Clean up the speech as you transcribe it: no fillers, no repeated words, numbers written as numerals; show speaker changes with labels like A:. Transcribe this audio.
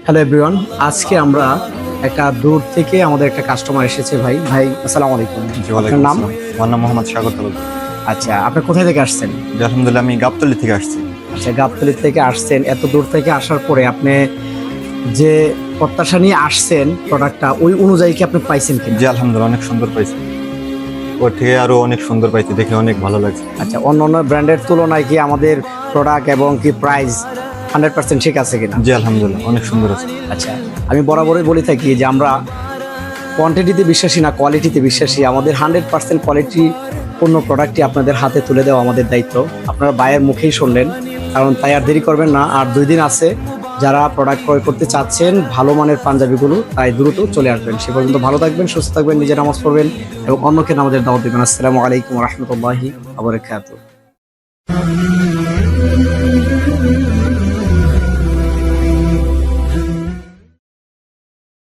A: Hello everyone, আজকে আমরা একটা দূর থেকে আমাদের একটা কাস্টমার এসেছে। ভাই আসসালামু আলাইকুম।
B: জি, ওয়ালাইকুম
A: আপনার নাম?
B: আসসালাম। আমার নাম মোহাম্মদ স্বাগত বলছি।
A: আচ্ছা, আপনি কোথায় থেকে আসছেন?
B: জি, আলহামদুলিল্লাহ আমি গাবতলী থেকে আসছি।
A: আচ্ছা, গাবতলী থেকে আসছেন। এত দূর থেকে আসার পরে আপনি যে প্রত্যাশা নিয়ে আসছেন প্রোডাক্টটা ওই অনুযায়ী কি আপনি পাইছেন কিনা?
B: জি, আলহামদুলিল্লাহ অনেক সুন্দর পাইছি। ওর থেকে আরো অনেক সুন্দর পাইছি, দেখে অনেক ভালো লাগছে।
A: আচ্ছা, অন্য অন্য ব্র্যান্ডের তুলনায় কি আমাদের প্রোডাক্ট এবং কি প্রাইস 100% ঠিক আছে কিনা?
B: জি, আলহামদুলিল্লাহ অনেক সুন্দর আছে।
A: আচ্ছা, আমি বরাবরই বলে থাকি যে আমরা কোয়ান্টিটিতে বিশ্বাসী না, কোয়ালিটিতে বিশ্বাসী। আমাদের 100% কোয়ালিটি পূর্ণ প্রোডাক্টটি আপনাদের হাতে তুলে দেওয়া আমাদের দায়িত্ব। আপনারা বায়ের মুখেই শুনলেন, কারণ তাই আর দেরি করবেন না। আর 2 দিন আছে, যারা প্রোডাক্ট ক্রয় করতে চাচ্ছেন ভালো মানের পাঞ্জাবিগুলো, তাই দ্রুত চলে আসবেন। সে পর্যন্ত ভালো থাকবেন, সুস্থ থাকবেন, নিজের নামাজ পড়বেন এবং অন্যকে নামাজের দাওয়াত দেবেন। আসসালামু আলাইকুম ওয়া রাহমাতুল্লাহি ওয়া বারাকাতুহু।